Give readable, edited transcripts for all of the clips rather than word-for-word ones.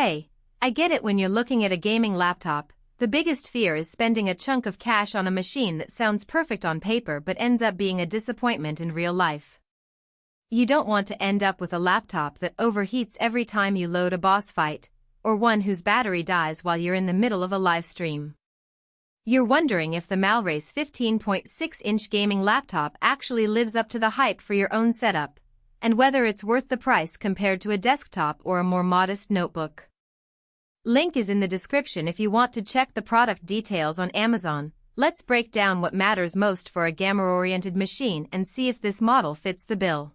Hey, I get it. When you're looking at a gaming laptop, the biggest fear is spending a chunk of cash on a machine that sounds perfect on paper but ends up being a disappointment in real life. You don't want to end up with a laptop that overheats every time you load a boss fight, or one whose battery dies while you're in the middle of a live stream. You're wondering if the MALLRACE 15.6-inch gaming laptop actually lives up to the hype for your own setup, and whether it's worth the price compared to a desktop or a more modest notebook. Link is in the description if you want to check the product details on Amazon. Let's break down what matters most for a gamer-oriented machine and see if this model fits the bill.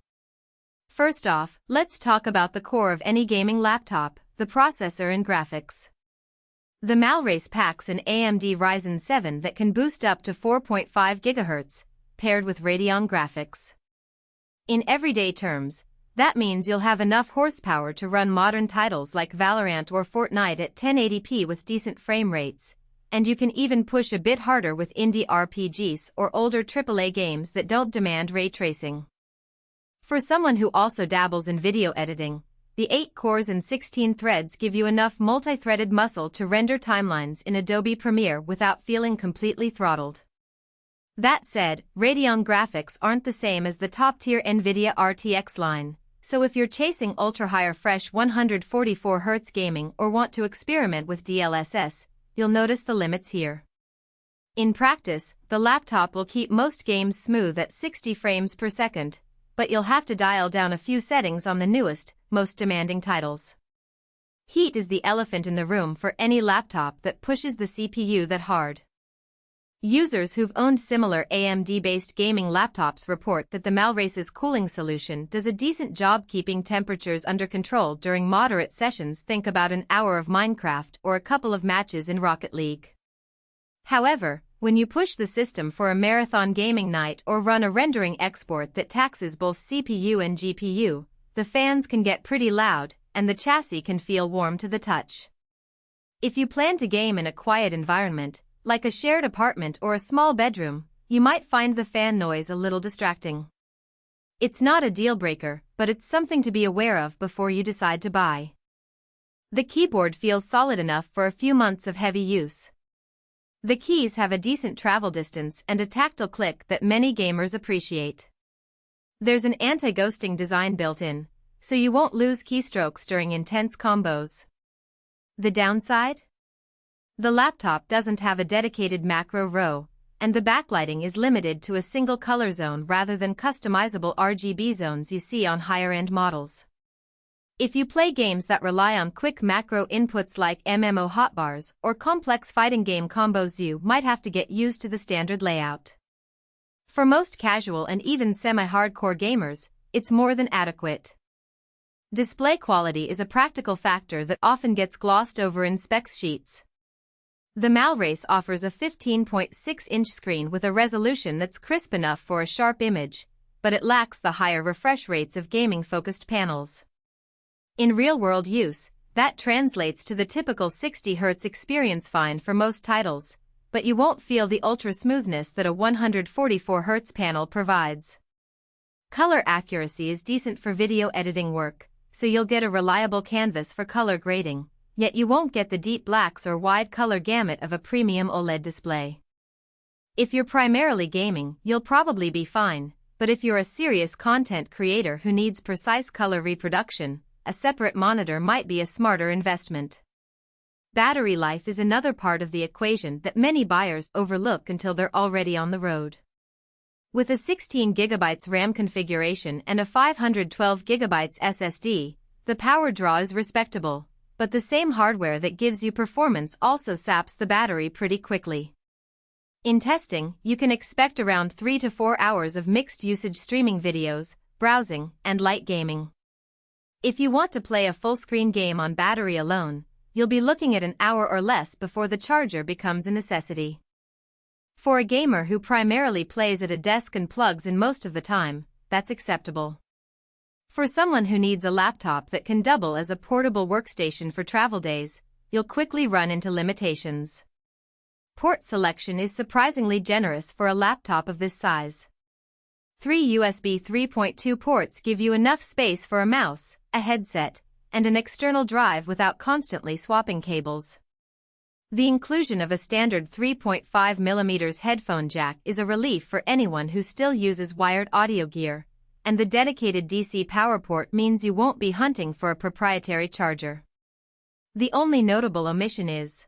First off, let's talk about the core of any gaming laptop, the processor and graphics. The MALLRACE packs an AMD Ryzen 7 that can boost up to 4.5 GHz, paired with Radeon graphics. In everyday terms, that means you'll have enough horsepower to run modern titles like Valorant or Fortnite at 1080p with decent frame rates, and you can even push a bit harder with indie RPGs or older AAA games that don't demand ray tracing. For someone who also dabbles in video editing, the 8 cores and 16 threads give you enough multi-threaded muscle to render timelines in Adobe Premiere without feeling completely throttled. That said, Radeon graphics aren't the same as the top-tier NVIDIA RTX line, so if you're chasing ultra-high refresh 144Hz gaming or want to experiment with DLSS, you'll notice the limits here. In practice, the laptop will keep most games smooth at 60 frames per second, but you'll have to dial down a few settings on the newest, most demanding titles. Heat is the elephant in the room for any laptop that pushes the CPU that hard. Users who've owned similar AMD-based gaming laptops report that the MALLRACE's cooling solution does a decent job keeping temperatures under control during moderate sessions. Think about an hour of Minecraft or a couple of matches in Rocket League. However, when you push the system for a marathon gaming night or run a rendering export that taxes both CPU and GPU, the fans can get pretty loud, and the chassis can feel warm to the touch. If you plan to game in a quiet environment, like a shared apartment or a small bedroom, you might find the fan noise a little distracting. It's not a deal-breaker, but it's something to be aware of before you decide to buy. The keyboard feels solid enough for a few months of heavy use. The keys have a decent travel distance and a tactile click that many gamers appreciate. There's an anti-ghosting design built in, so you won't lose keystrokes during intense combos. The downside? The laptop doesn't have a dedicated macro row, and the backlighting is limited to a single color zone rather than customizable RGB zones you see on higher-end models. If you play games that rely on quick macro inputs like MMO hotbars or complex fighting game combos, you might have to get used to the standard layout. For most casual and even semi-hardcore gamers, it's more than adequate. Display quality is a practical factor that often gets glossed over in specs sheets. The MALLRACE offers a 15.6-inch screen with a resolution that's crisp enough for a sharp image, but it lacks the higher refresh rates of gaming-focused panels. In real-world use, that translates to the typical 60 Hz experience, fine for most titles, but you won't feel the ultra-smoothness that a 144 Hz panel provides. Color accuracy is decent for video editing work, so you'll get a reliable canvas for color grading, yet you won't get the deep blacks or wide color gamut of a premium OLED display. If you're primarily gaming, you'll probably be fine, but if you're a serious content creator who needs precise color reproduction, a separate monitor might be a smarter investment. Battery life is another part of the equation that many buyers overlook until they're already on the road. With a 16 GB RAM configuration and a 512 GB SSD, the power draw is respectable, but the same hardware that gives you performance also saps the battery pretty quickly. In testing, you can expect around 3 to 4 hours of mixed usage streaming videos, browsing, and light gaming. If you want to play a full-screen game on battery alone, you'll be looking at an hour or less before the charger becomes a necessity. For a gamer who primarily plays at a desk and plugs in most of the time, that's acceptable. For someone who needs a laptop that can double as a portable workstation for travel days, you'll quickly run into limitations. Port selection is surprisingly generous for a laptop of this size. 3 USB 3.2 ports give you enough space for a mouse, a headset, and an external drive without constantly swapping cables. The inclusion of a standard 3.5mm headphone jack is a relief for anyone who still uses wired audio gear, and the dedicated DC power port means you won't be hunting for a proprietary charger. The only notable omission is